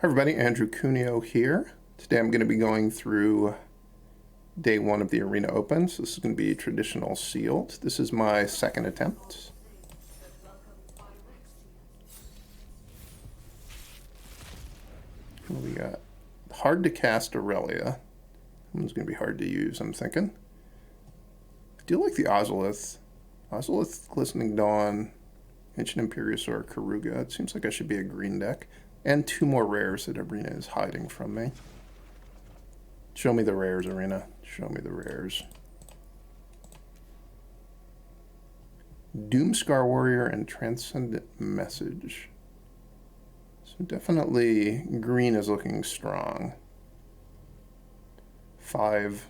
Hi everybody, Andrew Cuneo here. Today I'm going to be going through day one of the Arena Opens. This is going to be traditional sealed. This is my second attempt. We got hard to cast Aurelia. That one's going to be hard to use, I'm thinking. I do like the Ozolith. Ozolith, Glistening Dawn, Ancient Imperiosaur, Karuga. It seems like I should be a green deck. And two more rares that Arena is hiding from me. Show me the rares, Arena. Show me the rares. Doomscar Warrior and Transcendent Message. So definitely green is looking strong. 5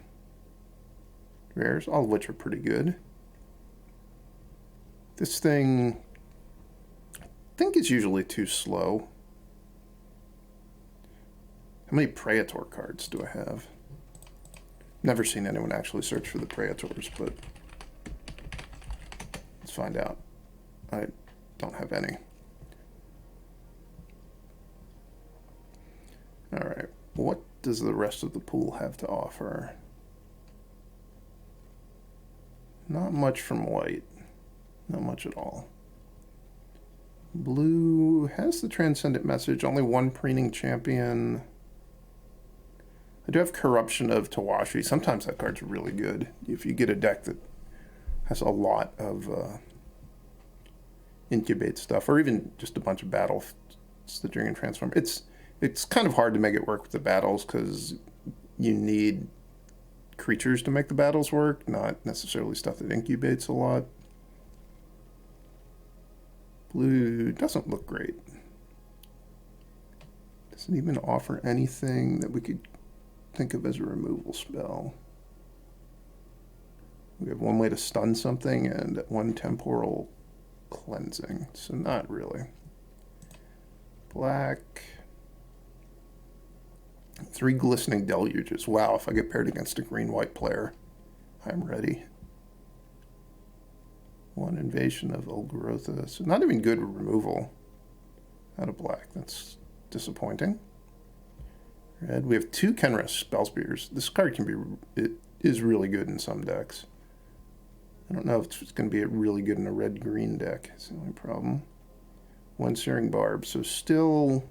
rares, all of which are pretty good. This thing, I think it's usually too slow. How many Praetor cards do I have? Never seen anyone actually search for the Praetors, but let's find out. I don't have any. Alright, what does the rest of the pool have to offer? Not much from white. Not much at all. Blue has the Transcendent Message, only one Preening Champion. I do have Corruption of Tawashi. Sometimes that card's really good. If you get a deck that has a lot of incubate stuff, or even just a bunch of battles that you're going to transform. It's kind of hard to make it work with the battles because you need creatures to make the battles work, not necessarily stuff that incubates a lot. Blue doesn't look great. Doesn't even offer anything that we could think of as a removal spell. We have one way to stun something and one temporal cleansing, so not really. Black. 3 Glistening Deluges. Wow, if I get paired against a green-white player, I'm ready. 1 Invasion of Ulgrotha. So not even good removal out of black. That's disappointing. Red. We have 2 Kenris Spellspears. This card it is really good in some decks. I don't know if it's going to be really good in a red-green deck. That's the only problem. 1 Searing Barb. So still,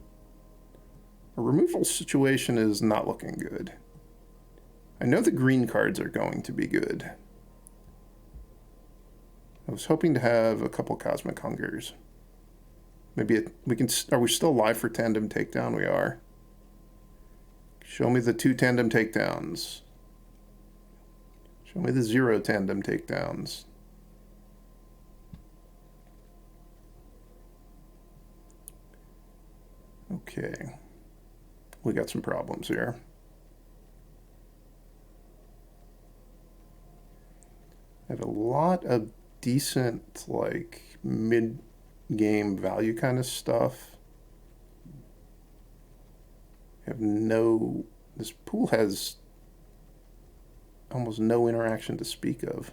a removal situation is not looking good. I know the green cards are going to be good. I was hoping to have a couple Cosmic Hungers. Maybe we can. Are we still live for Tandem Takedown? We are. Show me the 2 Tandem Takedowns. Show me the 0 Tandem Takedowns. Okay. We got some problems here. I have a lot of decent, like, mid-game value kind of stuff. This pool has almost no interaction to speak of.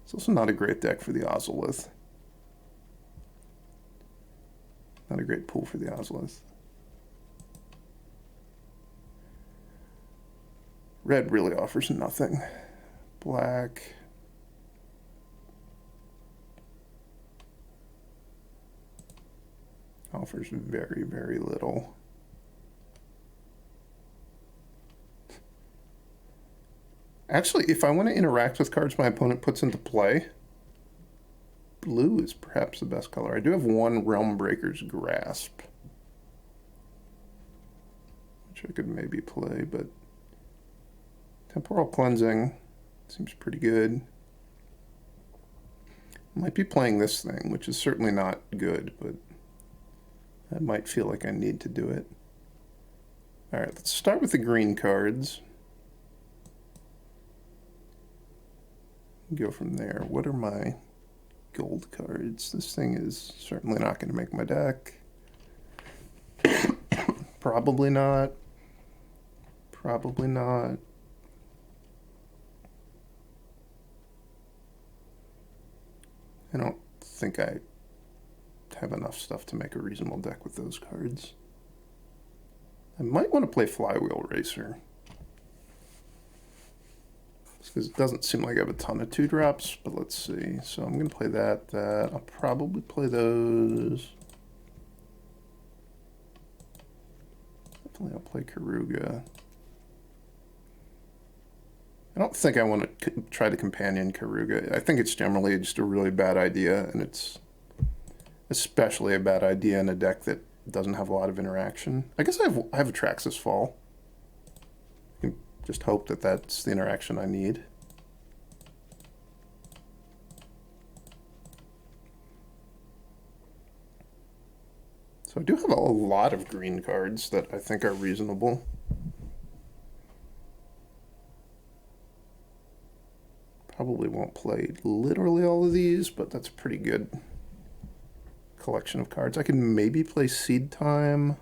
It's also not a great deck for the Ozolith. Not a great pool for the Ozolith. Red really offers nothing. Black. Offers very, very little. Actually, if I want to interact with cards my opponent puts into play, blue is perhaps the best color. I do have 1 Realm Breaker's Grasp, which I could maybe play, but Temporal Cleansing seems pretty good. I might be playing this thing, which is certainly not good, but I might feel like I need to do it. All right, let's start with the green cards. Go from there. What are my gold cards? This thing is certainly not going to make my deck. Probably not. Probably not. I don't think I have enough stuff to make a reasonable deck with those cards. I might want to play Flywheel Racer. Because it doesn't seem like I have a ton of 2-drops, but let's see. So I'm going to play that. I'll probably play those. Definitely I'll play Karuga. I don't think I want to try to companion Karuga. I think it's generally just a really bad idea, and it's especially a bad idea in a deck that doesn't have a lot of interaction. I guess I have a Traxxas Fall. Just hope that that's the interaction I need. So I do have a lot of green cards that I think are reasonable. Probably won't play literally all of these, but that's a pretty good collection of cards. I can maybe play Seed Time.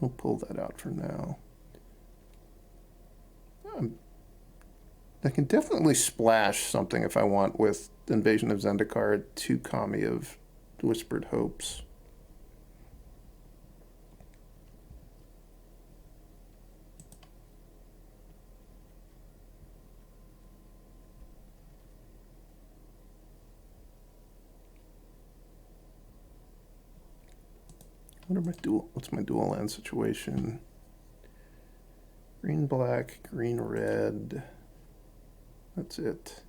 We'll pull that out for now. I can definitely splash something if I want with Invasion of Zendikar, 2 Kami of Whispered Hopes. What's my dual land situation? Green, black, green, red. That's it.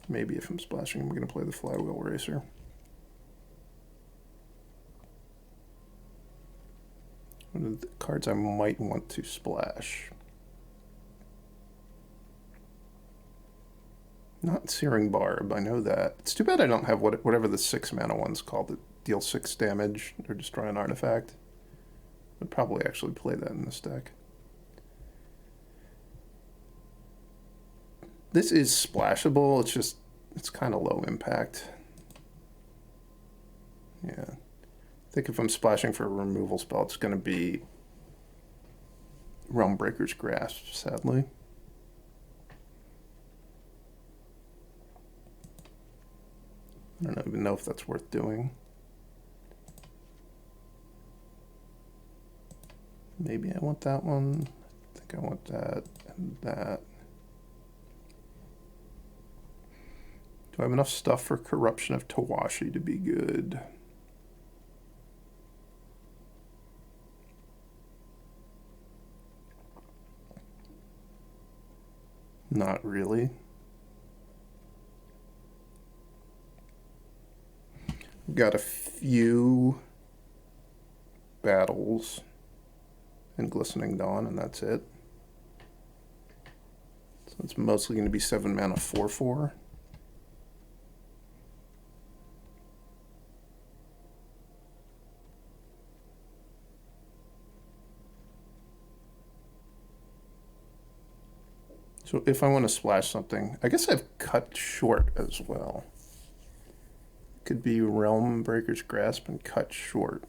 Maybe if I'm splashing, I'm going to play the Flywheel Racer. What are the cards I might want to splash? Not Searing Barb, I know that. It's too bad I don't have whatever the 6-mana one's called that deal 6 damage or destroy an artifact. I'd probably actually play that in this deck. This is splashable, it's kind of low impact. Yeah. I think if I'm splashing for a removal spell, it's going to be Realmbreaker's Grasp, sadly. I don't even know if that's worth doing. Maybe I want that one. I think I want that and that. Do I have enough stuff for Corruption of Tawashi to be good? Not really. Got a few battles in Glistening Dawn, and that's it. So it's mostly going to be 7 mana 4/4. So if I want to splash something, I guess I've cut short as well. Could be Realmbreaker's Grasp and cut short.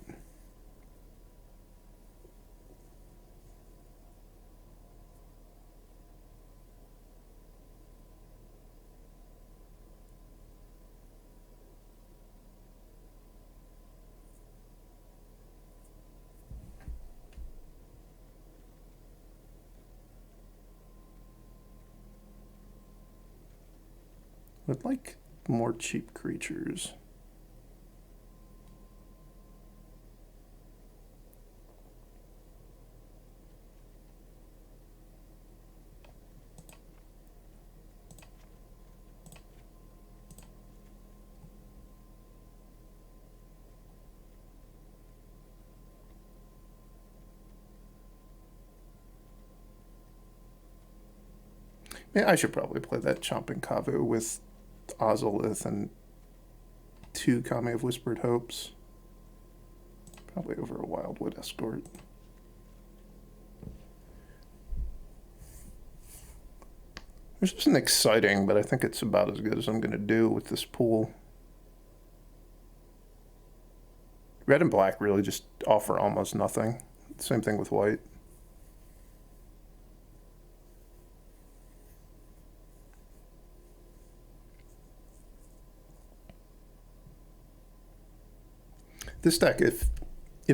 I'd like more cheap creatures. Yeah, I should probably play that Chomping Kavu with Ozolith and 2 Kami of Whispered Hopes. Probably over a Wildwood Escort. This isn't exciting, but I think it's about as good as I'm going to do with this pool. Red and black really just offer almost nothing. Same thing with white. This deck, if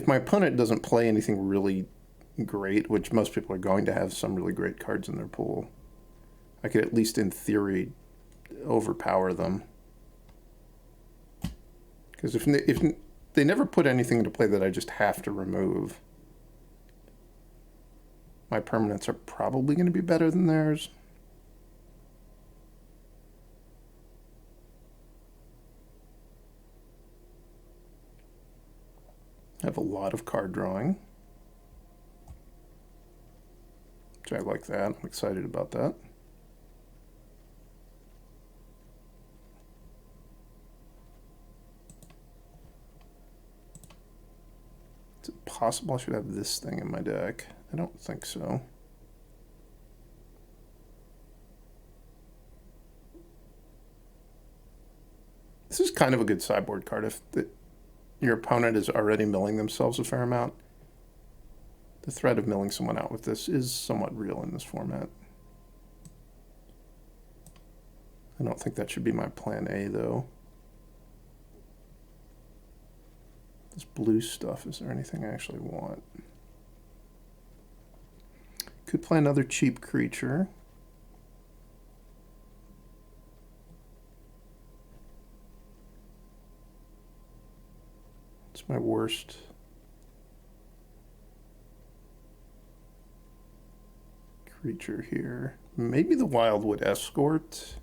my opponent doesn't play anything really great, which most people are going to have some really great cards in their pool, I could at least in theory overpower them. Because if they never put anything into play that I just have to remove, my permanents are probably going to be better than theirs. I have a lot of card drawing, which I like that. I'm excited about that. Is it possible I should have this thing in my deck? I don't think so. This is kind of a good sideboard card if your opponent is already milling themselves a fair amount. The threat of milling someone out with this is somewhat real in this format. I don't think that should be my plan A, though. This blue stuff, is there anything I actually want? Could play another cheap creature. It's my worst. Creature here. Maybe the Wildwood Escort.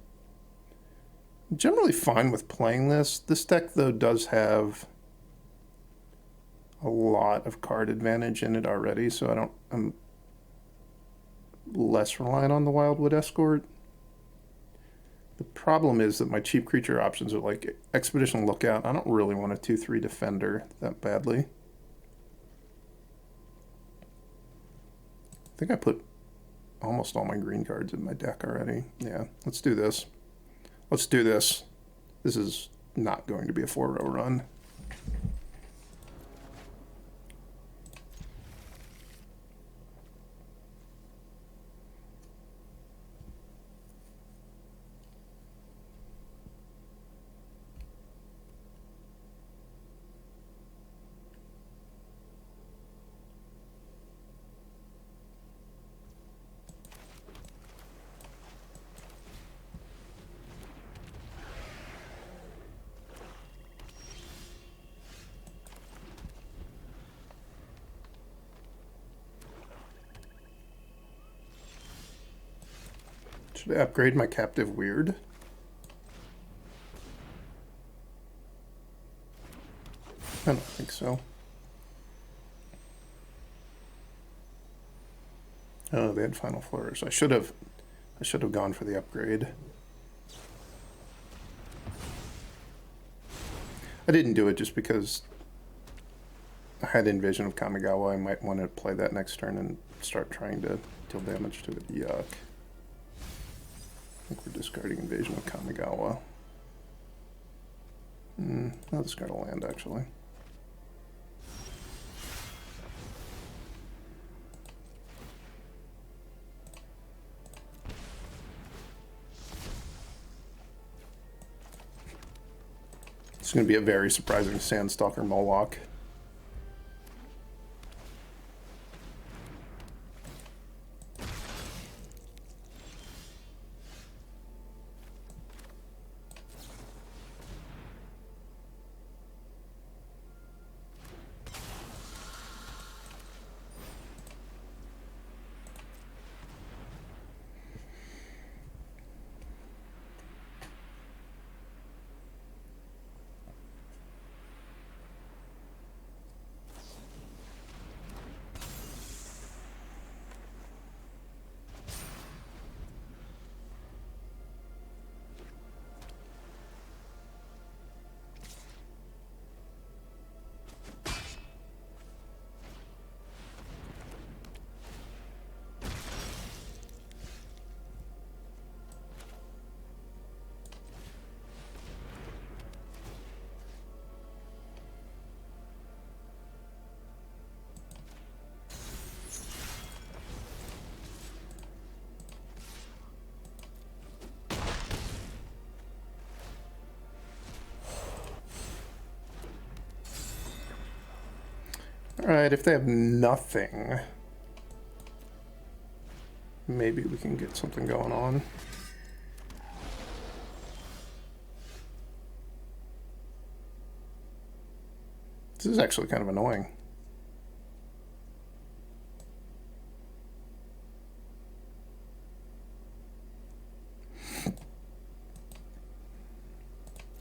I'm generally fine with playing this. This deck, though, does have a lot of card advantage in it already, so I'm less reliant on the Wildwood Escort. The problem is that my cheap creature options are like Expedition Lookout. I don't really want a 2/3 Defender that badly. I think I put almost all my green cards in my deck already. Yeah, let's do this. Let's do this. This is not going to be a 4-row run. Should I upgrade my Captive Weird? I don't think so. Oh, they had Final Flourish. I should have gone for the upgrade. I didn't do it just because I had Invasion of Kamigawa. I might want to play that next turn and start trying to deal damage to it. Yuck. I think we're discarding Invasion of Kamigawa. I'll discard a land, actually. It's going to be a very surprising Sandstalker Moloch. Alright, if they have nothing, maybe we can get something going on. This is actually kind of annoying.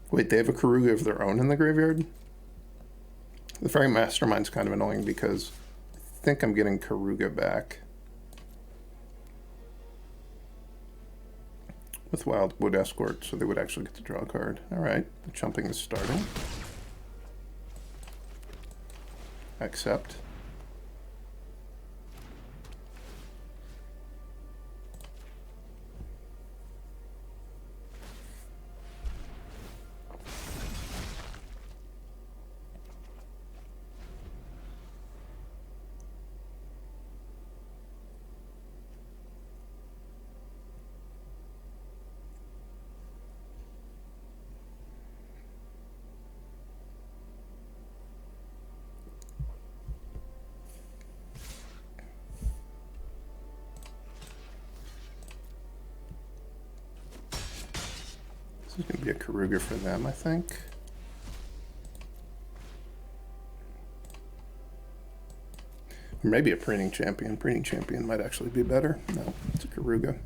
Wait, they have a Karuga of their own in the graveyard? The Fairy Mastermind's kind of annoying because I think I'm getting Karuga back. With Wildwood Escort, so they would actually get to draw a card. Alright, the chumping is starting. Accept. This is going to be a Karuga for them, I think. Or maybe a Preening Champion. Preening Champion might actually be better. No, it's a Karuga.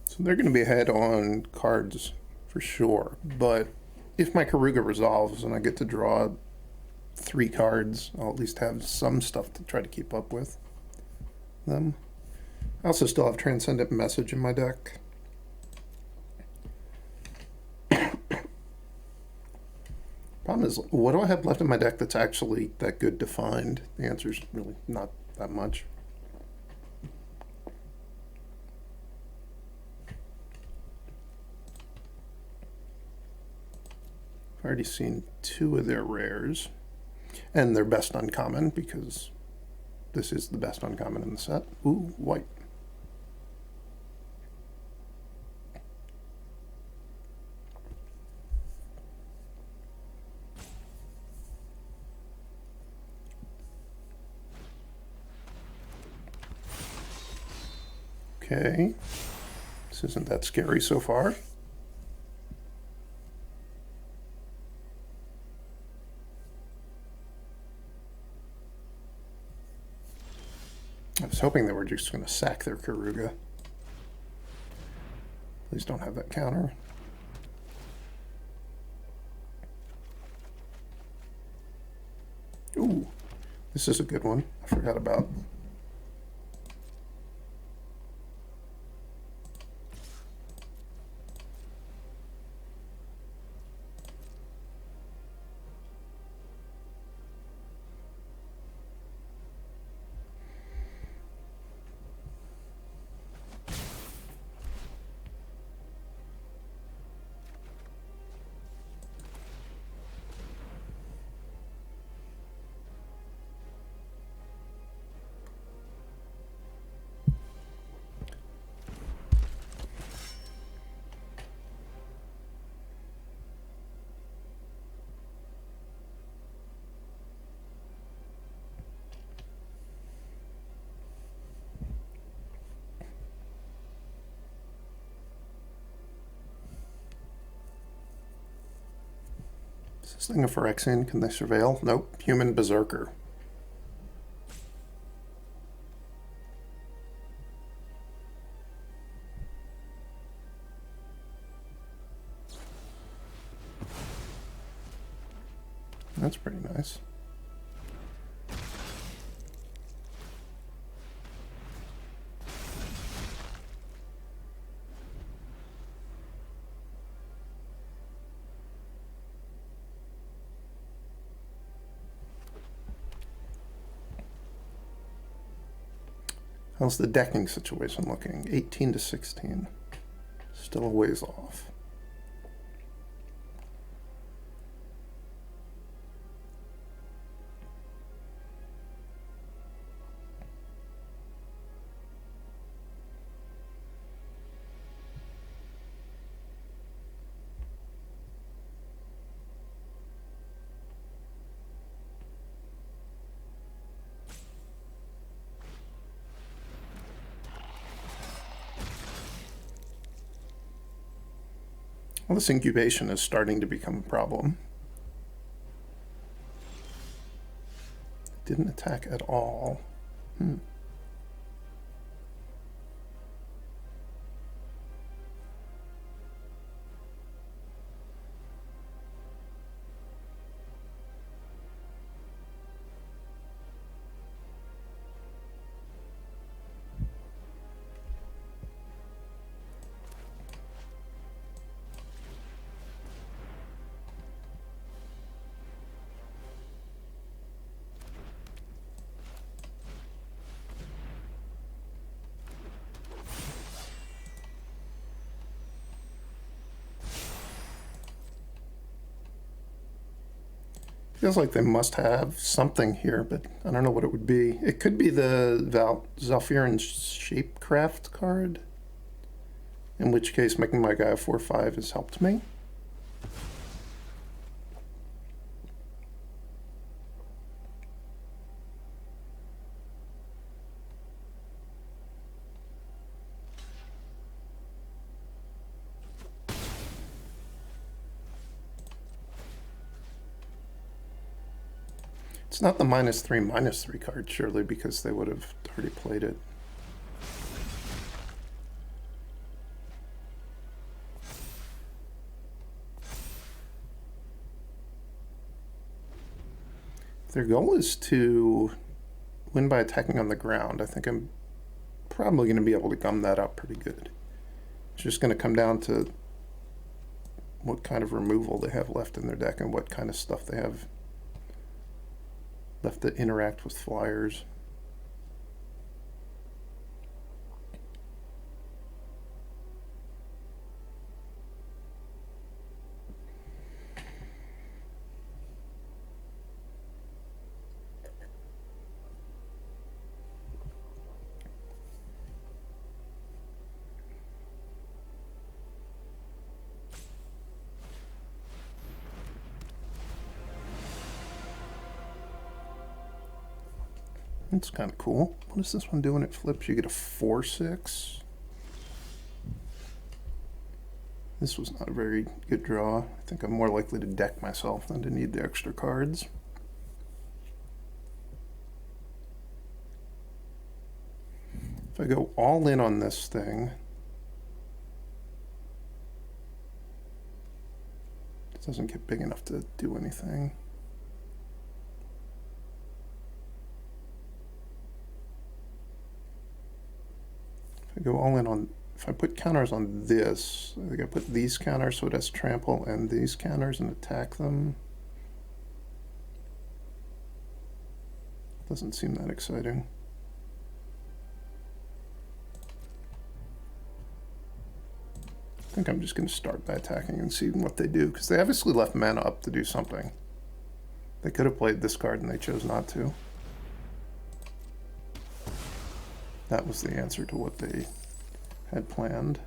So they're going to be ahead on cards for sure, but if my Karuga resolves and I get to draw 3 cards, I'll at least have some stuff to try to keep up with them. I also still have Transcendent Message in my deck. Problem is, what do I have left in my deck that's actually that good defined? The answer is really not that much. I've already seen 2 of their rares, and their best uncommon, because this is the best uncommon in the set. Ooh, white. Okay, this isn't that scary so far. I was hoping they were just going to sack their Karuga. Please don't have that counter. Ooh, this is a good one. I forgot about. Is this thing a Phyrexian? Can they surveil? Nope. Human Berserker. That's pretty nice. How's the decking situation looking? 18 to 16. Still a ways off. Well, this incubation is starting to become a problem. Didn't attack at all. Feels like they must have something here, but I don't know what it would be. It could be the Zalfiran Shapecraft card, in which case making my guy a 4/5 has helped me. It's not the -3/-3 card, surely, because they would have already played it. Their goal is to win by attacking on the ground. I think I'm probably going to be able to gum that up pretty good. It's just going to come down to what kind of removal they have left in their deck and what kind of stuff they have left to interact with flyers. It's kind of cool. What is this one doing? It flips. You get a 4/6. This was not a very good draw. I think I'm more likely to deck myself than to need the extra cards. If I go all in on this thing, it doesn't get big enough to do anything. If I go all in on, if I put counters on this, I think I put these counters so it has trample and these counters and attack them. Doesn't seem that exciting. I think I'm just going to start by attacking and see what they do, because they obviously left mana up to do something. They could have played this card and they chose not to. That was the answer to what they had planned.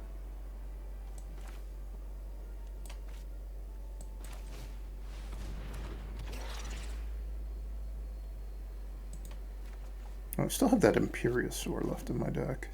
Oh, I still have that Imperiosaur left in my deck.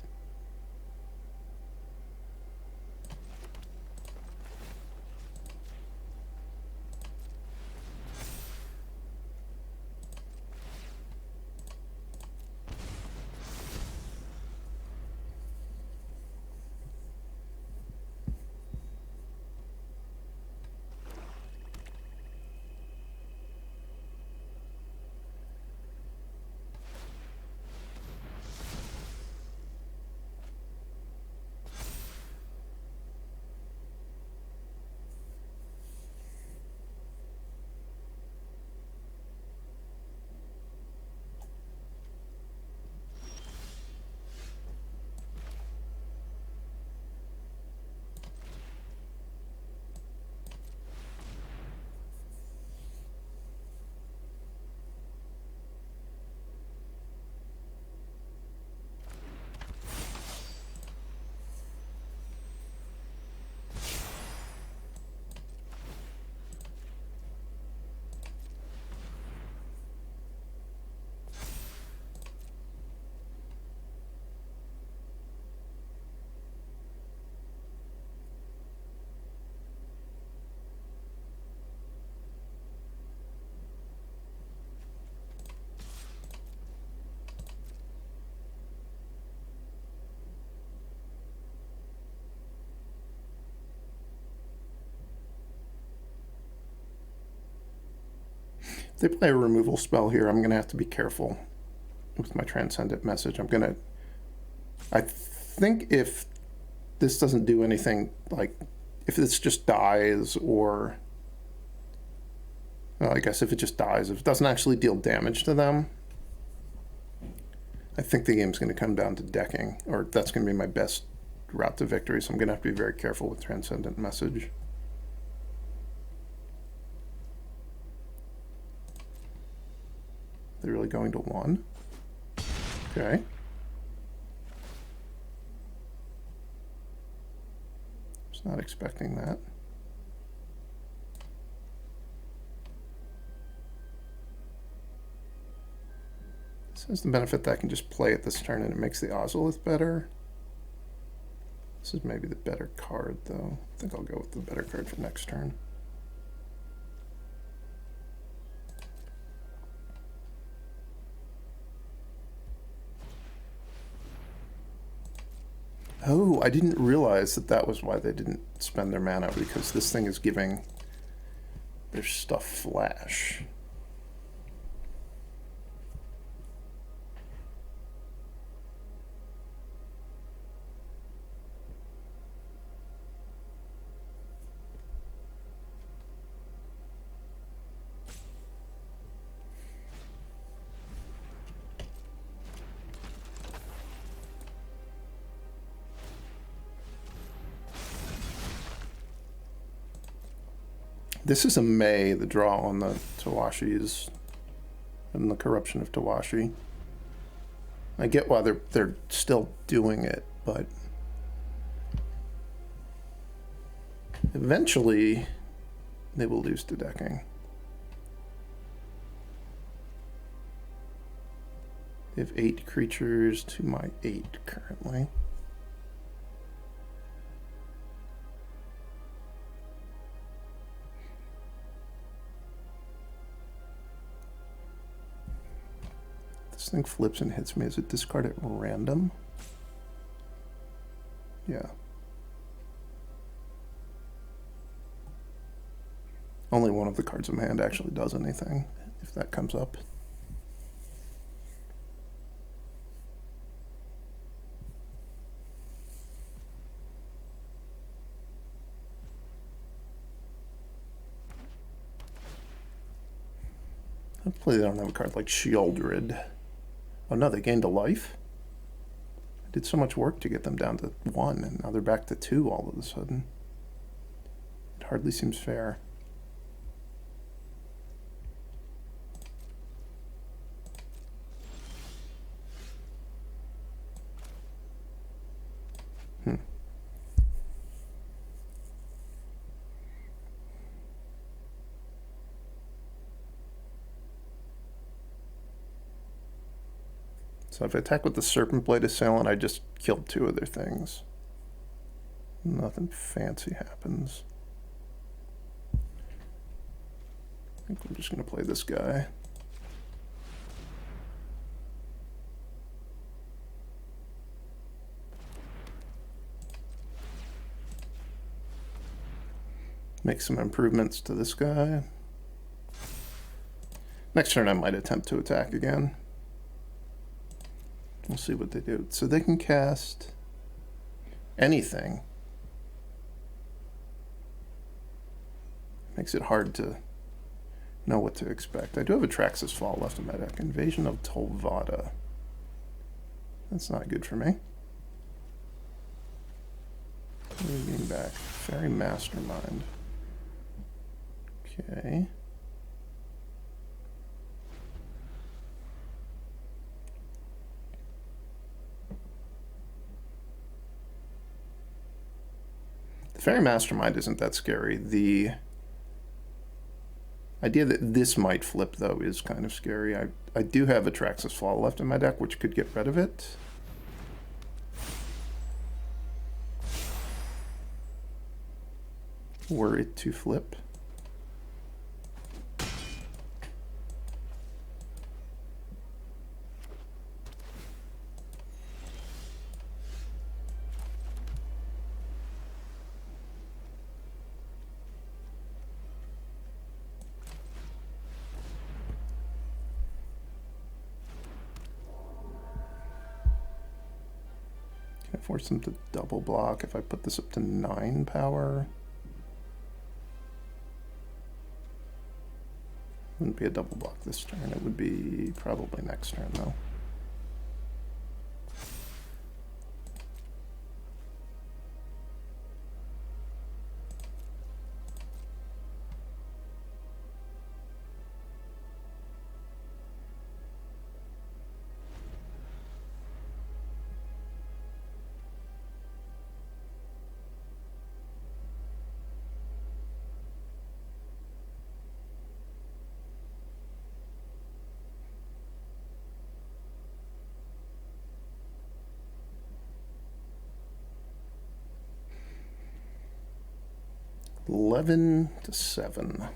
If they play a removal spell here, I'm going to have to be careful with my Transcendent Message. I think if this doesn't do anything, like if this just dies, or well, I guess if it just dies, if it doesn't actually deal damage to them, I think the game's going to come down to decking, or that's going to be my best route to victory, so I'm going to have to be very careful with Transcendent Message. They're really going to 1. Okay. Was not expecting that. This has the benefit that I can just play it this turn and it makes the Ozolith better. This is maybe the better card, though. I think I'll go with the better card for next turn. Oh, I didn't realize that that was why they didn't spend their mana, because this thing is giving their stuff flash. This is a May, the draw on the Tawashis and the corruption of Tawashi. I get why they're still doing it, but eventually they will lose to decking. They have 8 creatures to my 8 currently. This thing flips and hits me. Is it discard at random? Yeah. Only one of the cards in my hand actually does anything, if that comes up. Hopefully they don't have a card like Shieldred. Oh no, they gained a life? I did so much work to get them down to 1, and now they're back to 2 all of a sudden. It hardly seems fair. So if I attack with the Serpent Blade Assailant, I just killed 2 of their things. Nothing fancy happens. I think I'm just going to play this guy. Make some improvements to this guy. Next turn I might attempt to attack again. We'll see what they do. So they can cast anything. Makes it hard to know what to expect. I do have a Traxxas Fall left in my deck. Invasion of Tolvada. That's not good for me. Getting back. Fairy Mastermind. Okay. The Fairy Mastermind isn't that scary. The idea that this might flip, though, is kind of scary. I do have a Traxxas Fall left in my deck, which could get rid of it. Were it to flip. I force them to double block if I put this up to 9 power. Wouldn't be a double block this turn. It would be probably next turn, though. $11 to 7.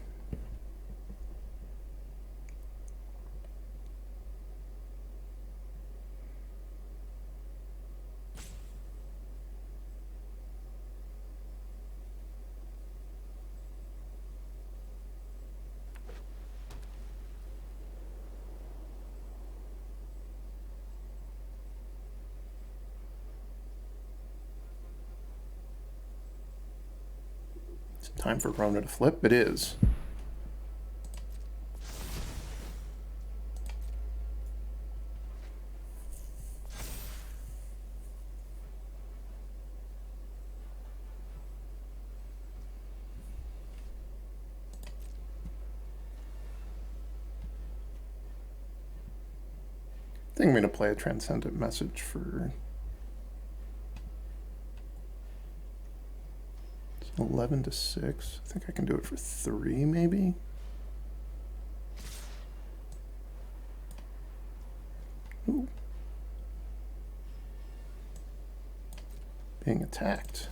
Time for Rona to flip. It is. I think I'm going to play a transcendent message for 11 to 6. I think I can do it for 3, maybe. Ooh. Being attacked.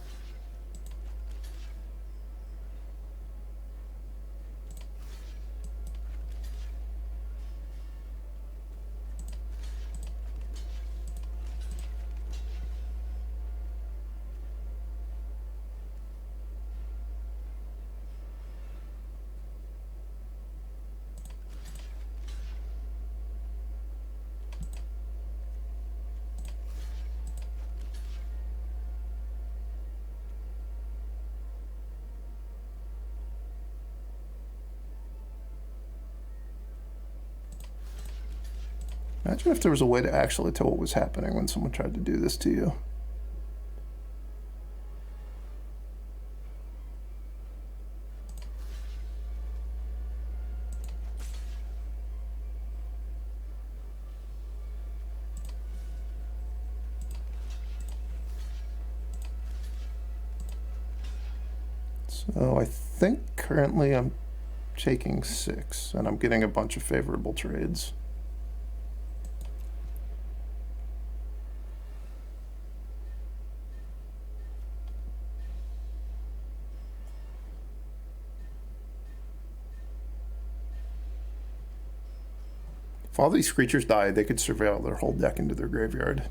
Imagine if there was a way to actually tell what was happening when someone tried to do this to you. So I think currently I'm taking 6, and I'm getting a bunch of favorable trades. If all these creatures died, they could surveil their whole deck into their graveyard.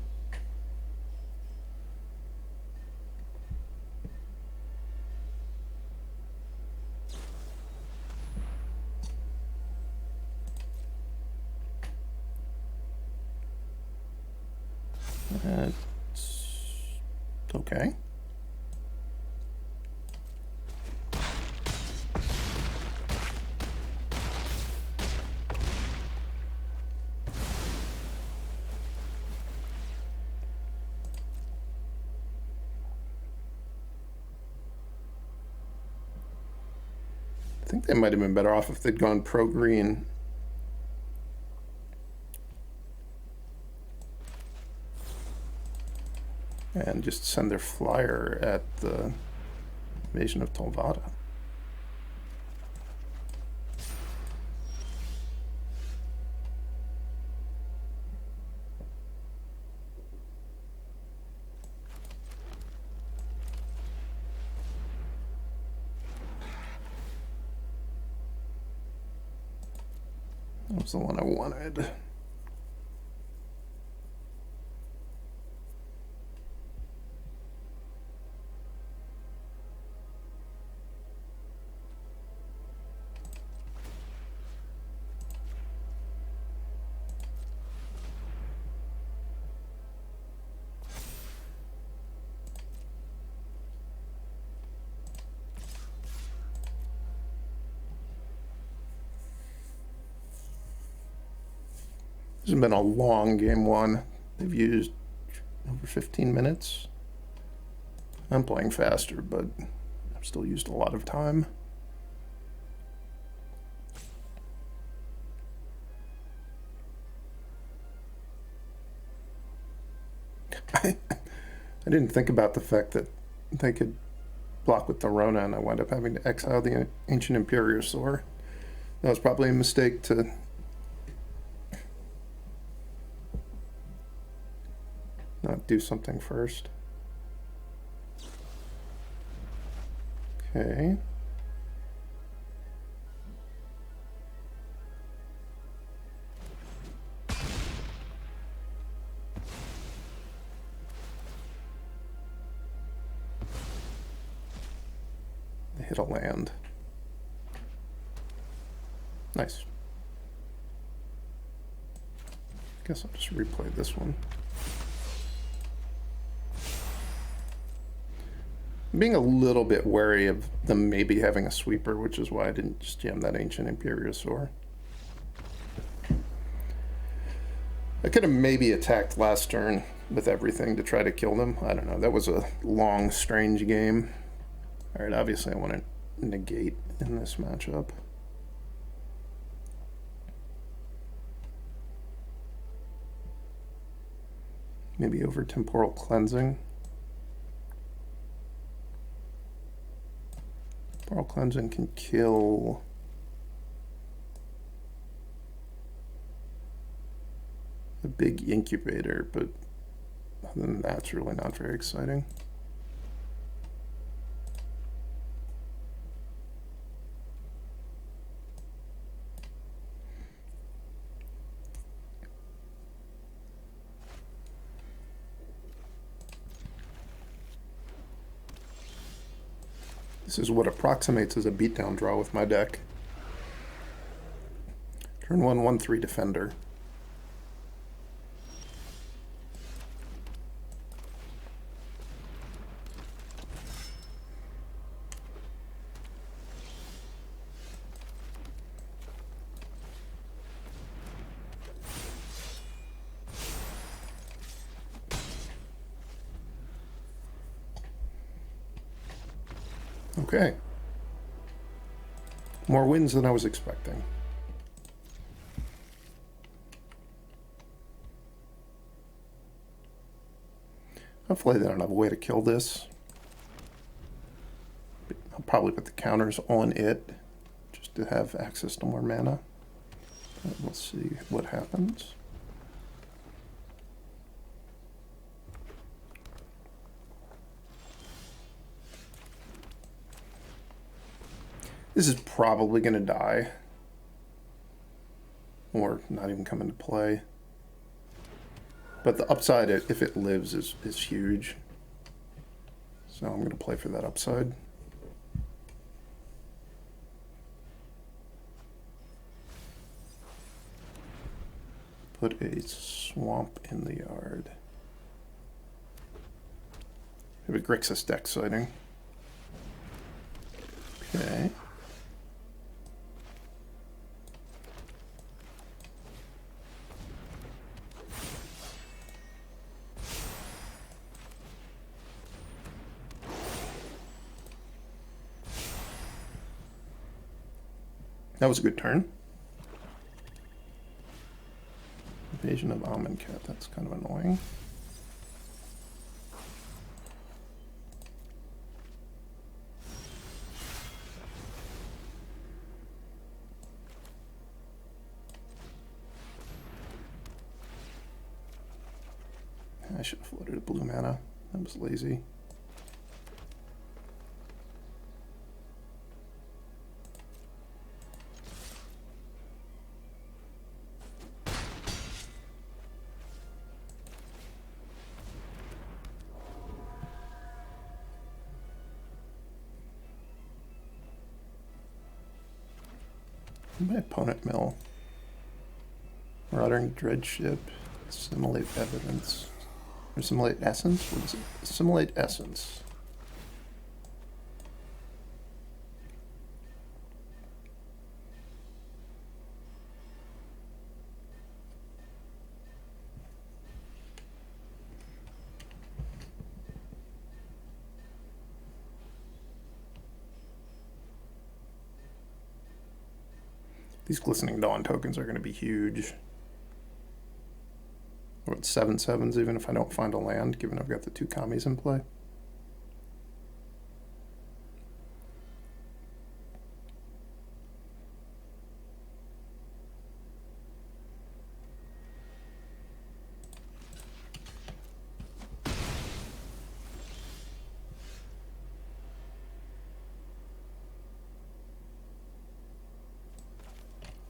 It's okay. I think they might have been better off if they'd gone pro-green. And just send their flyer at the Invasion of Tolvada. That was the one I wanted. This has been a long game one. They've used over 15 minutes. I'm playing faster, but I've still used a lot of time. I didn't think about the fact that they could block with the Rona, and I wound up having to exile the Ancient Imperiosaur. That was probably a mistake to not do something first. Okay. They hit a land. Nice. Guess I'll just replay this one. I'm being a little bit wary of them maybe having a sweeper, which is why I didn't just jam that Ancient Imperiosaur. I could have maybe attacked last turn with everything to try to kill them. I don't know. That was a long, strange game. All right, obviously I want to negate in this matchup. Maybe over Temporal Cleansing. Temporal Cleansing can kill the big incubator, but other than that, it's really not very exciting. This is what approximates as a beatdown draw with my deck. Turn 1, 1/3 defender. Okay. More wins than I was expecting. Hopefully they don't have a way to kill this. I'll probably put the counters on it just to have access to more mana. But we'll see what happens. This is probably going to die. Or not even come into play. But the upside, if it lives, is huge. So I'm going to play for that upside. Put a swamp in the yard. I have a Grixis deck sighting. Okay. That was a good turn. Invasion of Almond Cat, that's kind of annoying. I should have floated a blue mana. That was lazy. My opponent mill. Marauding Dreadship. Assimilate Evidence. Or Assimilate Essence? What is it? Assimilate Essence. These Glistening Dawn tokens are going to be huge. Or 7/7s even if I don't find a land, given I've got the 2 commies in play.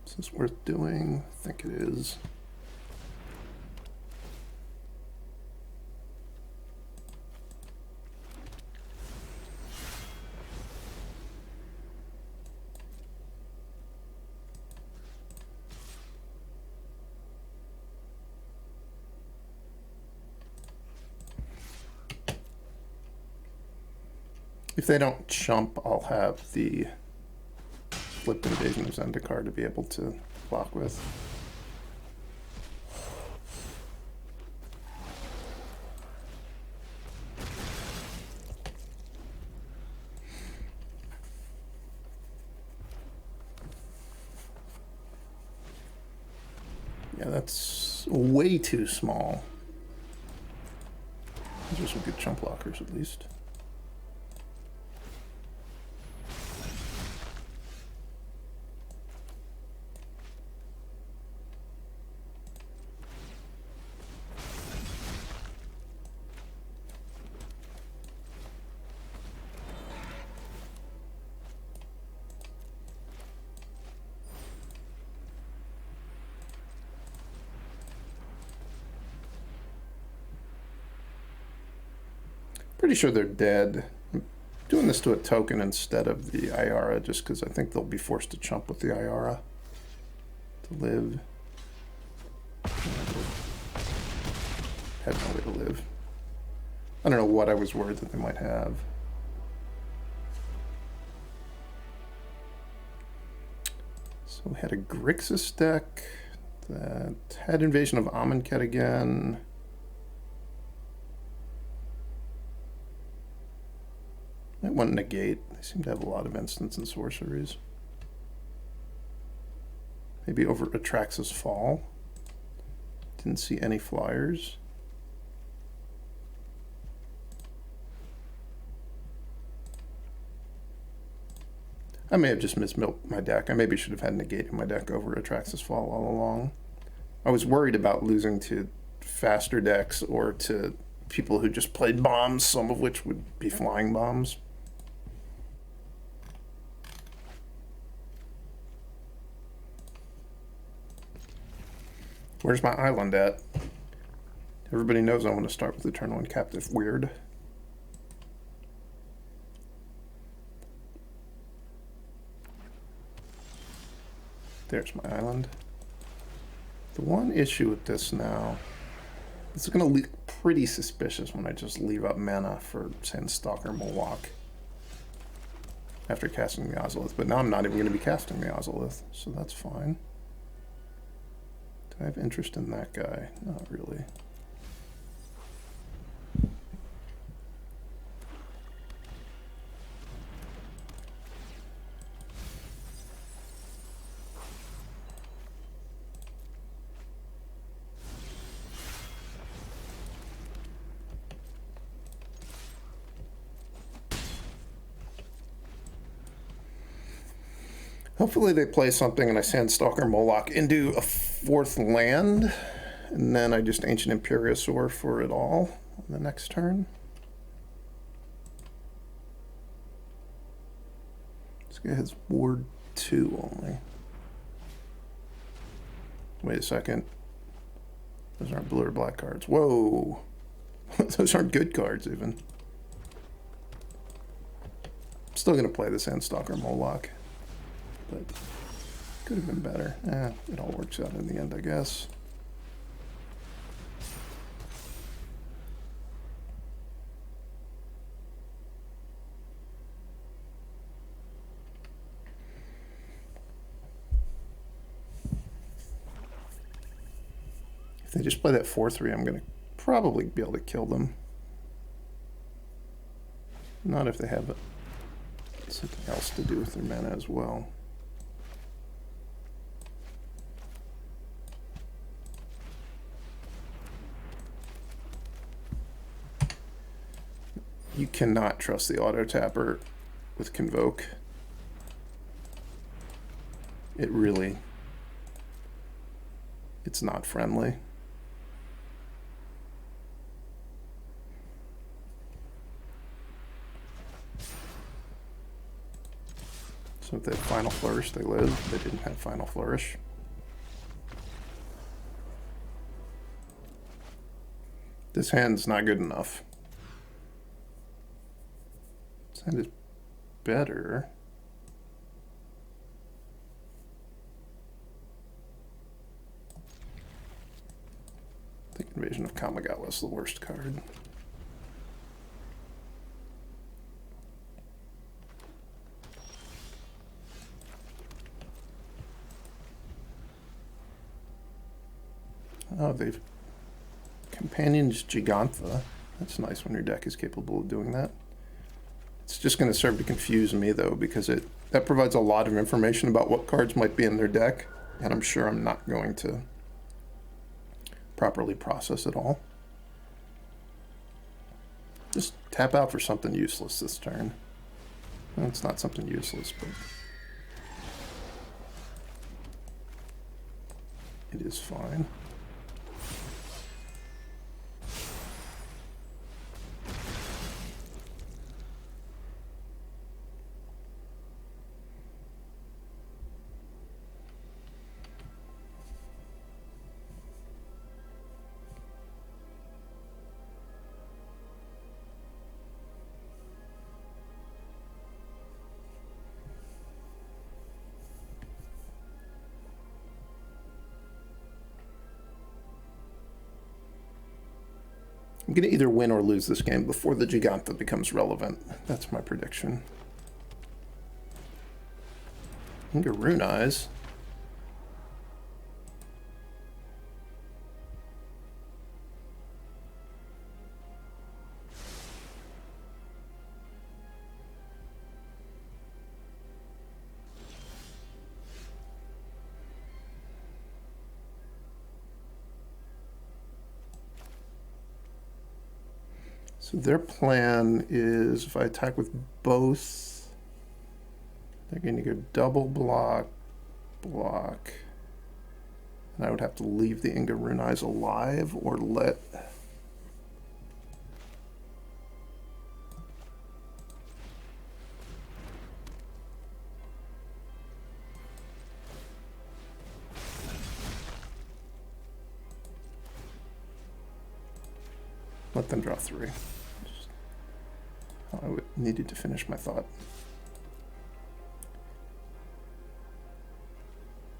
Is this worth doing? I think it is. If they don't chump, I'll have the flipped Invasion of Zendikar to be able to block with. Yeah, that's way too small. Those are some good chump blockers at least. Pretty sure they're dead. I'm doing this to a token instead of the Iara just because I think they'll be forced to chump with the Iara to live. Had no way to live. I don't know what I was worried that they might have. So we had a Grixis deck that had Invasion of Amonkhet again. Might want to negate. They seem to have a lot of instants and sorceries. Maybe over Atrax's Fall. Didn't see any flyers. I may have just misbuilt my deck. I maybe should have had negate in my deck over Atrax's Fall all along. I was worried about losing to faster decks or to people who just played bombs, some of which would be flying bombs. Where's my island at? Everybody knows I want to start with the turn 1 captive weird. There's my island. The one issue with this now, it's going to look pretty suspicious when I just leave up mana for Sandstalker Moloch after casting the Ozolith, but now I'm not even going to be casting the Ozolith, so that's fine. I have interest in that guy? Not really. Hopefully they play something and I Sandstalker Moloch into a 4th land, and then I just Ancient Imperiosaur for it all on the next turn. This guy has Ward 2 only. Wait a second. Those aren't blue or black cards. Whoa! Those aren't good cards even. I'm still going to play the Sandstalker Moloch. But could have been better. It all works out in the end, I guess. If they just play that 4/3, I'm going to probably be able to kill them. Not if they have something else to do with their mana as well. You cannot trust the auto tapper with Convoke. It really, it's not friendly. So if they have Final Flourish, they live. They didn't have Final Flourish. This hand's not good enough. This hand is better. I think Invasion of Kamigawa is the worst card. Oh, they've Companion's Gigantha. That's nice when your deck is capable of doing that. It's just going to serve to confuse me, though, because that provides a lot of information about what cards might be in their deck, and I'm sure I'm not going to properly process it all. Just tap out for something useless this turn. Well, it's not something useless, but it is fine. I'm going to either win or lose this game before the Gigantha becomes relevant. That's my prediction. Inga Rune Eyes. So their plan is if I attack with both, they're going to go double block, block. And I would have to leave the Inga Rune Eyes alive or let... let them draw 3. I needed to finish my thought.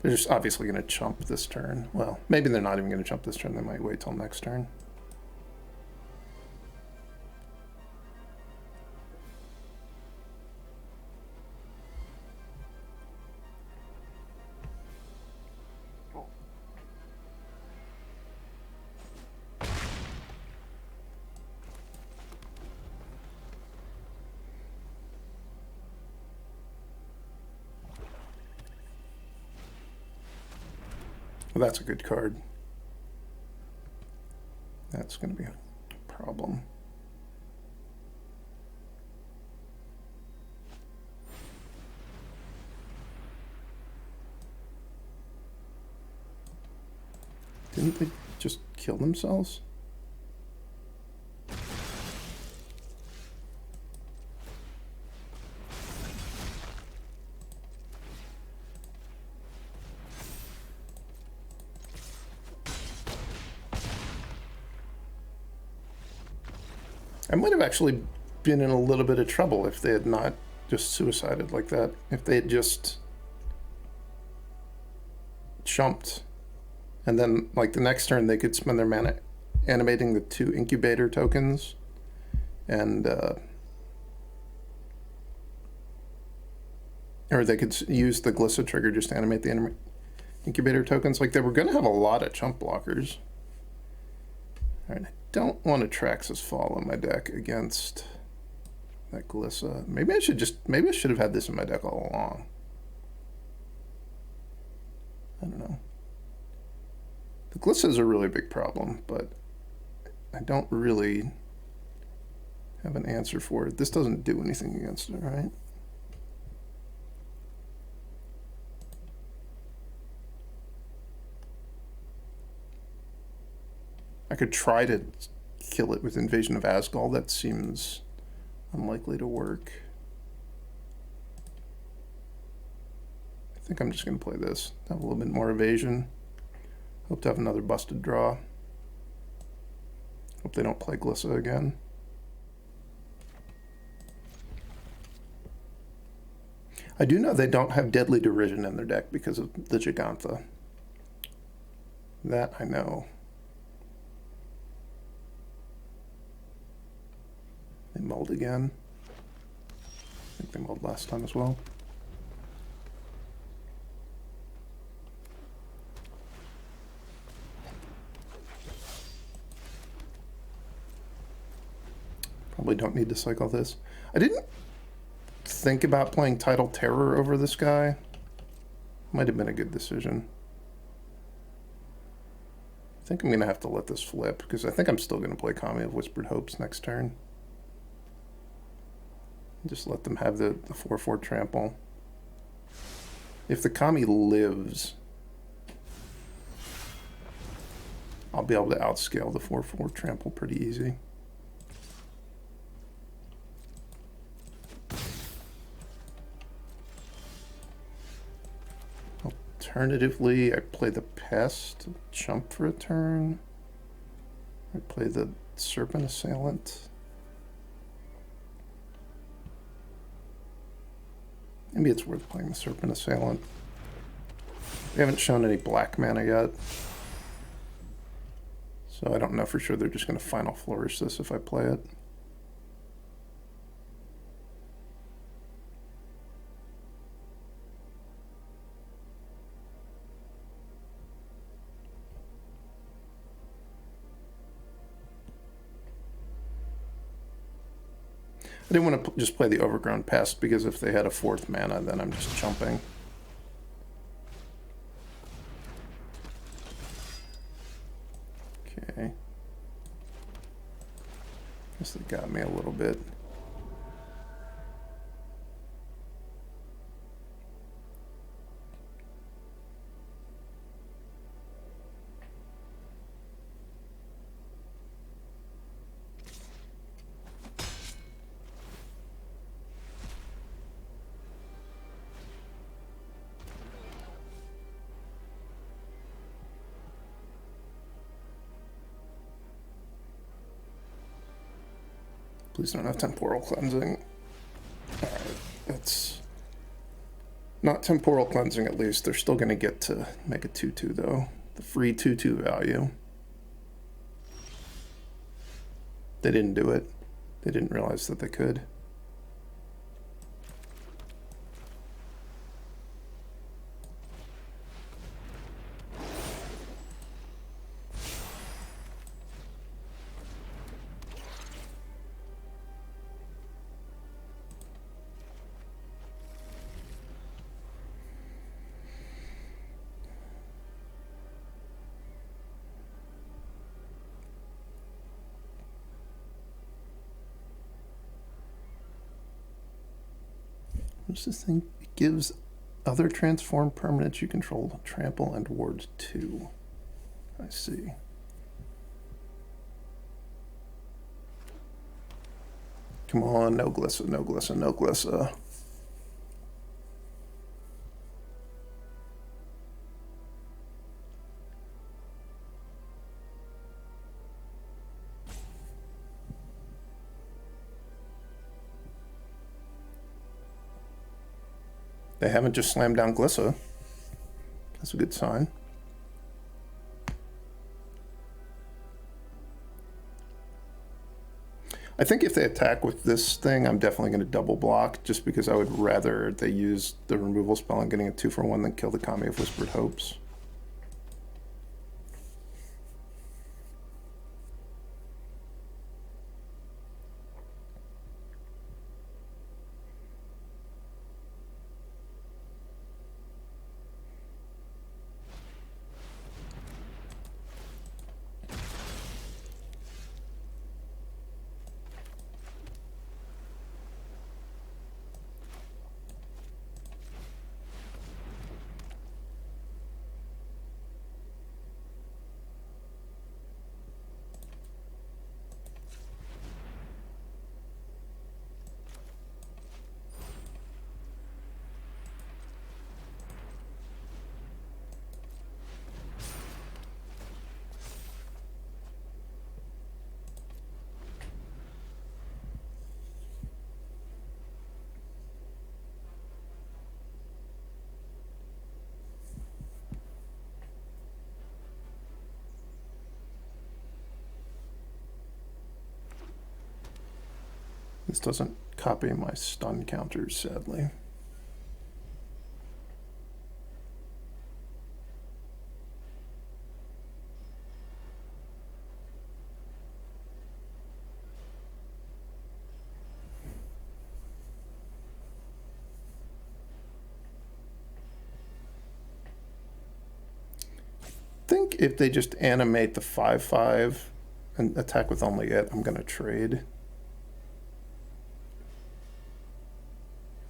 They're just obviously going to chump this turn. Well, maybe they're not even going to chump this turn. They might wait till next turn. Well, that's a good card. That's going to be a problem. Didn't they just kill themselves? I might have actually been in a little bit of trouble if they had not just suicided like that. If they had just chumped, and then like the next turn they could spend their mana animating the 2 incubator tokens, and or they could use the Glissa trigger just to animate the incubator tokens. Like they were going to have a lot of chump blockers. All right. Don't want a Traxxas Fall in my deck against that Glissa. Maybe I should have had this in my deck all along. I don't know. The Glissa is a really big problem, but I don't really have an answer for it. This doesn't do anything against it, right? I could try to kill it with Invasion of Asgol. That seems unlikely to work. I think I'm just going to play this. Have a little bit more evasion. Hope to have another busted draw. Hope they don't play Glissa again. I do know they don't have Deadly Derision in their deck because of the Gigantha. That I know. They mulled again. I think they mulled last time as well. Probably don't need to cycle this. I didn't think about playing Tidal Terror over this guy. Might have been a good decision. I think I'm going to have to let this flip, because I think I'm still going to play Kami of Whispered Hopes next turn. Just let them have the 4/4 trample. If the Kami lives, I'll be able to outscale the 4/4 trample pretty easy. Alternatively, I play the Pest, jump for a turn. I play the Serpent Assailant. Maybe it's worth playing the Serpent Assailant. They haven't shown any black mana yet, so I don't know for sure they're just going to Final Flourish this if I play it. I didn't want to just play the Overgrown Pest, because if they had a 4th mana, then I'm just jumping. Okay. Guess they got me a little bit. Please don't have Temporal Cleansing. Alright, that's not Temporal Cleansing at least. They're still going to get to make a 2/2 though. The free 2/2 value. They didn't do it. They didn't realize that they could. What's this thing? It gives other transformed permanents you control trample and ward 2. I see. Come on, no Glissa, no Glissa, no Glissa. They haven't just slammed down Glissa. That's a good sign. I think if they attack with this thing, I'm definitely going to double block, just because I would rather they use the removal spell and getting a 2/1 than kill the Kami of Whispered Hopes. This doesn't copy my stun counters, sadly. I think if they just animate the 5/5 and attack with only it, I'm going to trade.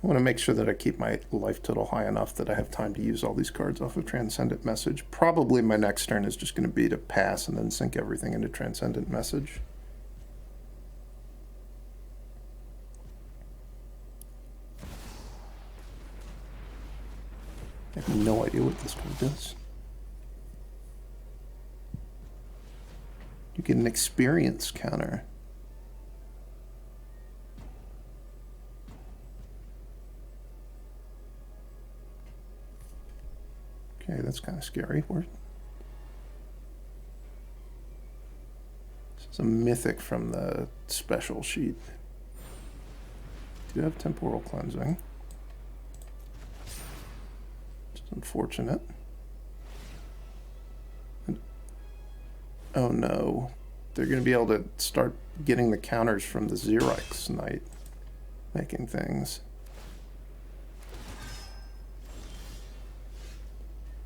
I want to make sure that I keep my life total high enough that I have time to use all these cards off of Transcendent Message. Probably my next turn is just going to be to pass and then sink everything into Transcendent Message. I have no idea what this card does. You get an experience counter. Okay, that's kind of scary. This is a mythic from the special sheet. Do have temporal cleansing. Which is unfortunate. Oh no, they're going to be able to start getting the counters from the Xerox Knight, making things.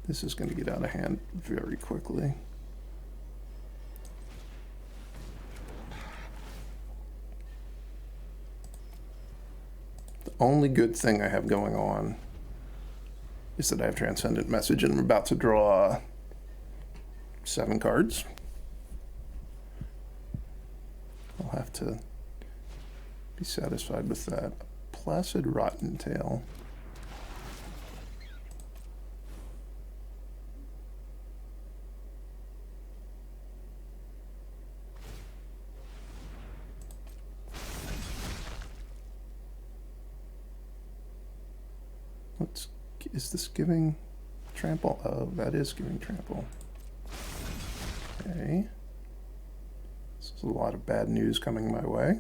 This is going to get out of hand very quickly. The only good thing I have going on is that I have Transcendent Message and I'm about to draw 7 cards. I'll have to be satisfied with that. Placid Rotten Tail. Is this giving trample? Oh, that is giving trample. Okay. This is a lot of bad news coming my way.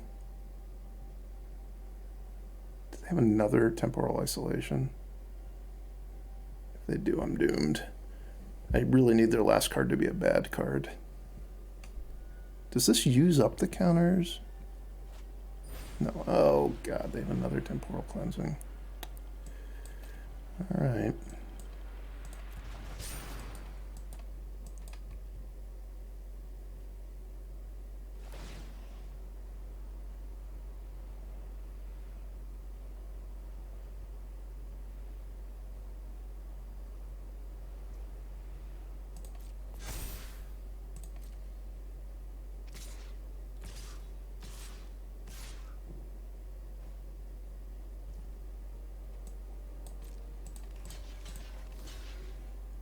Do they have another temporal isolation? If they do, I'm doomed. I really need their last card to be a bad card. Does this use up the counters? No. Oh, God, they have another temporal cleansing. All right.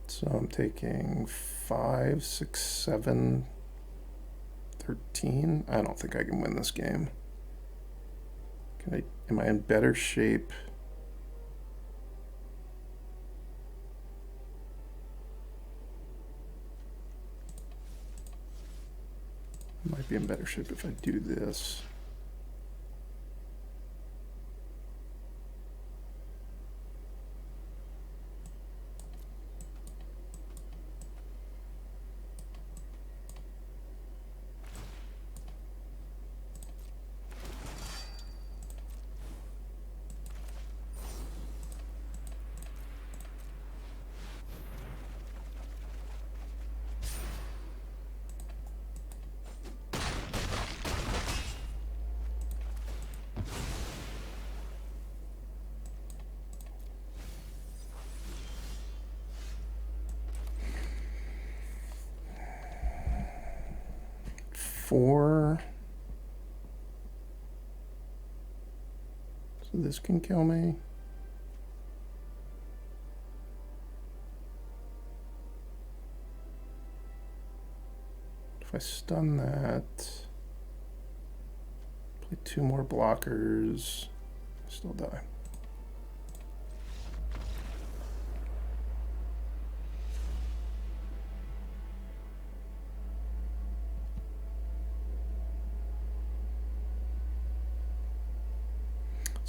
So I'm taking 5, 6, 7, 13. I don't think I can win this game. Am I in better shape? I might be in better shape if I do this. So this can kill me. If I stun that, play 2 more blockers, still die.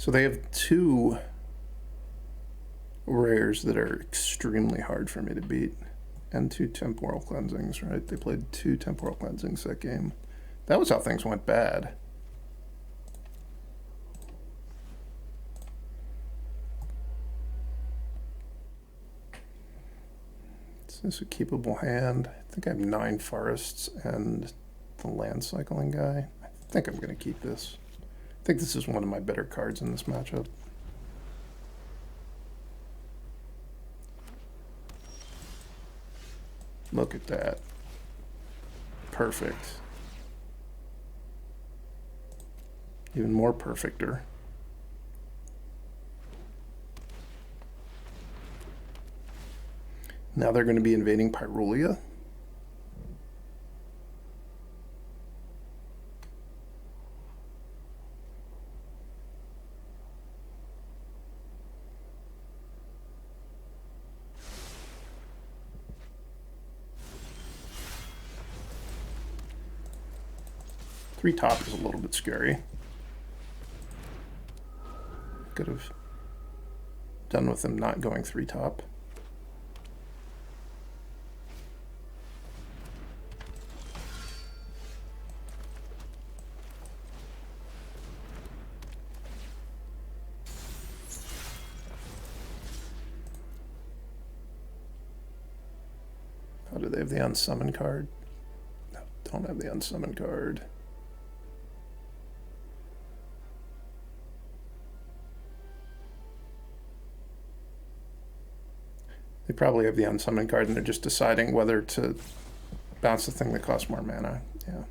So they have two rares that are extremely hard for me to beat, and two temporal cleansings, right? They played two temporal cleansings that game. That was how things went bad. Is this a keepable hand? I think I have 9 forests and the land cycling guy. I think I'm going to keep this. I think this is one of my better cards in this matchup. Look at that. Perfect. Even more perfecter. Now they're going to be invading Pyrulia. Three top is a little bit scary. Could have done with them not going 3 top. Oh, do they have the unsummon card? No, don't have the unsummon card. They probably have the unsummon card and they're just deciding whether to bounce the thing that costs more mana. Yeah.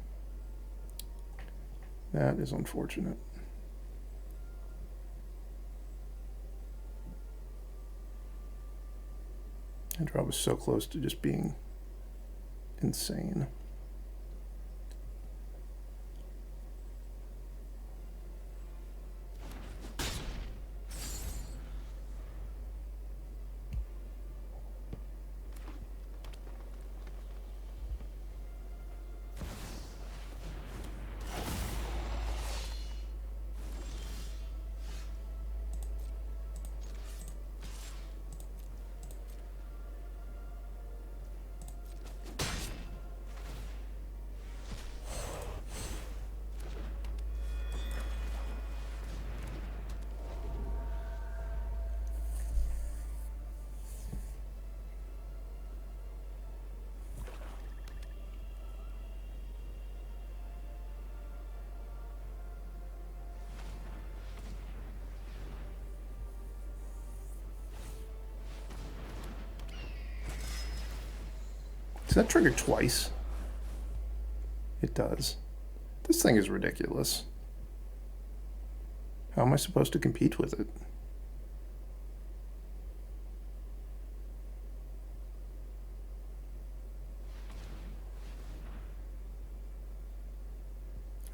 That is unfortunate. That draw was so close to just being insane. Does that trigger twice? It does. This thing is ridiculous. How am I supposed to compete with it?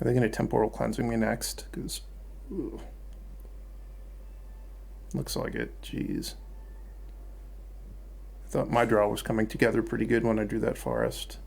Are they going to temporal cleansing me next? Because looks like it. Jeez. I thought my draw was coming together pretty good when I drew that forest.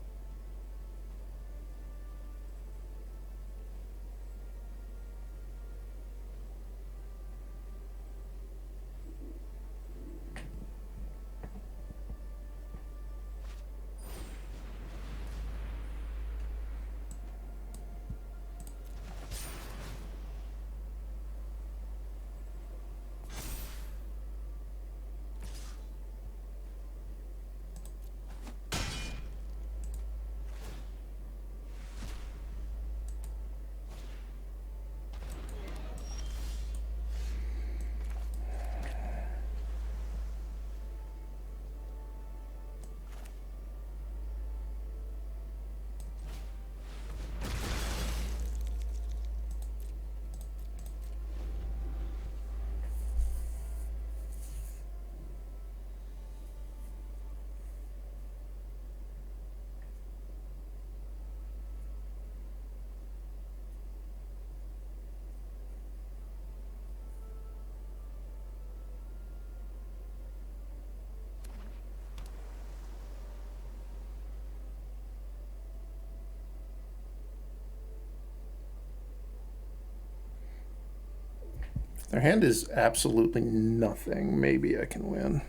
If their hand is absolutely nothing, maybe I can win.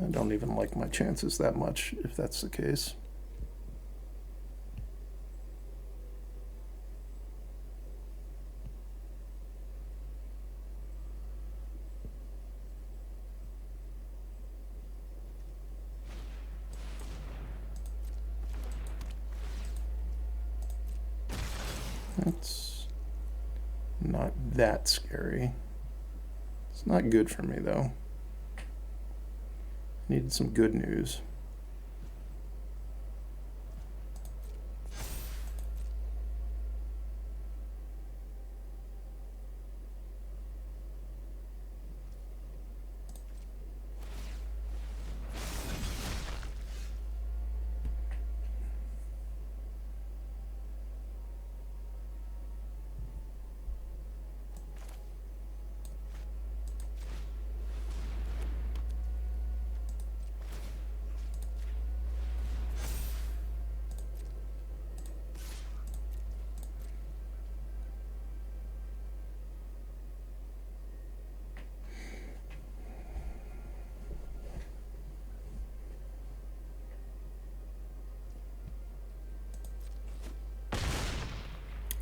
I don't even like my chances that much if that's the case. That's not that scary. It's not good for me though. Needed some good news.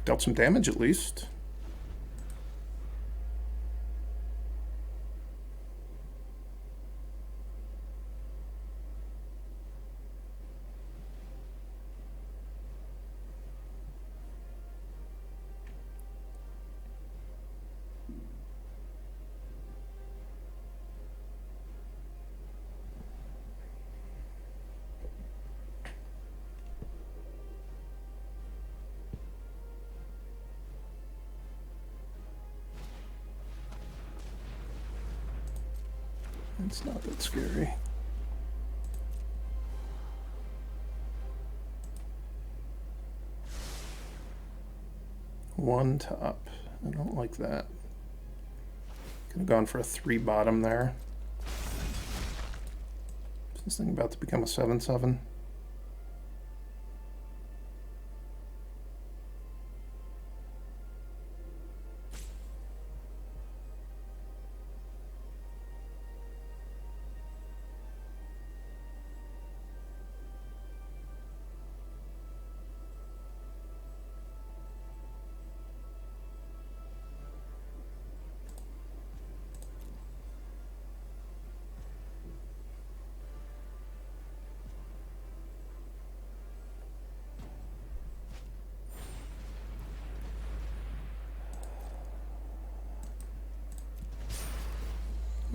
Dealt some damage at least. It's not that scary. One top. I don't like that. Could have gone for a 3 bottom there. Is this thing about to become a 7/7?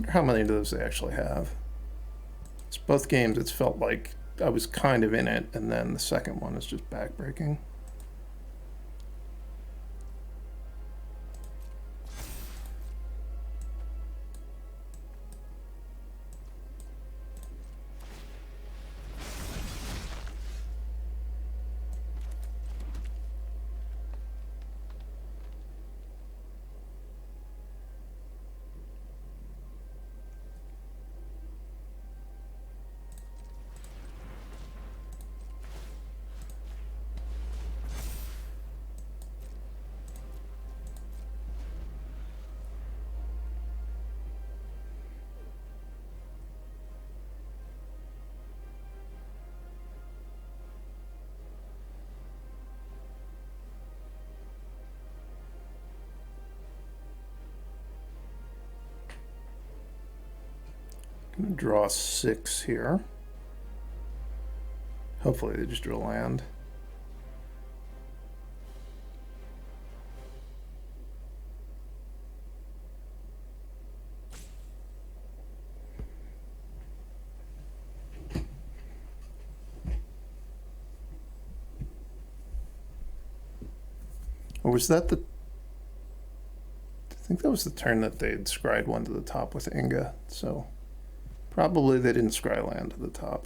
How many of those they actually have? It's both games. It's felt like I was kind of in it, and then the second one is just backbreaking. Gonna draw 6 here. Hopefully they just drew a land. Or was that the... I think that was the turn that they had scryed one to the top with Inga, so probably they didn't scry land to the top.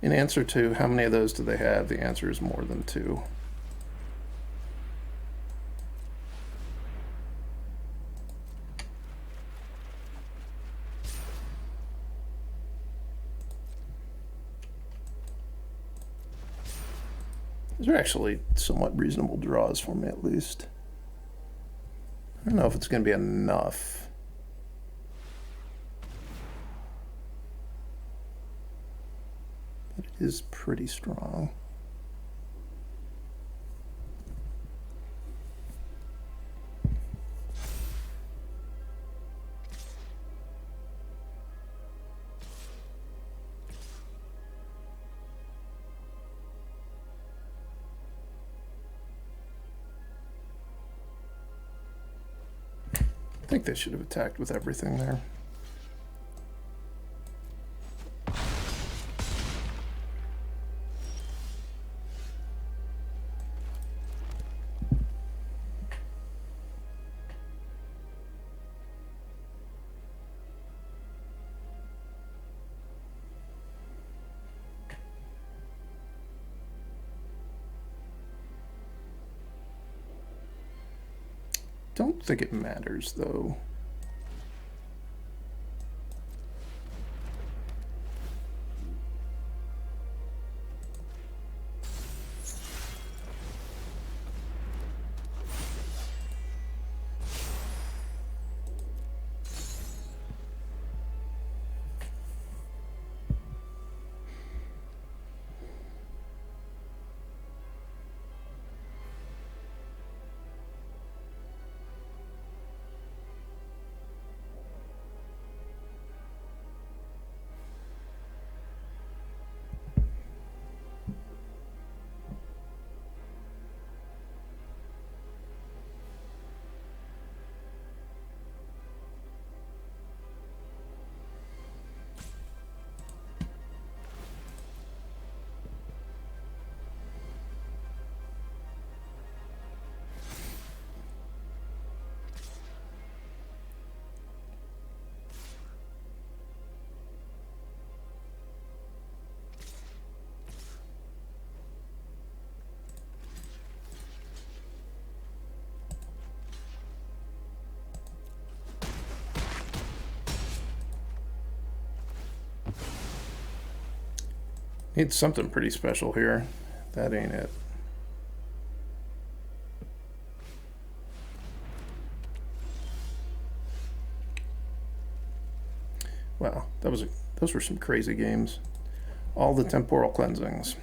In answer to how many of those do they have, the answer is more than 2. These are actually somewhat reasonable draws for me, at least. I don't know if it's going to be enough. But it is pretty strong. I think they should have attacked with everything there. Don't think it matters, though. Need something pretty special here. That ain't it. Wow, those were some crazy games. All the temporal cleansings.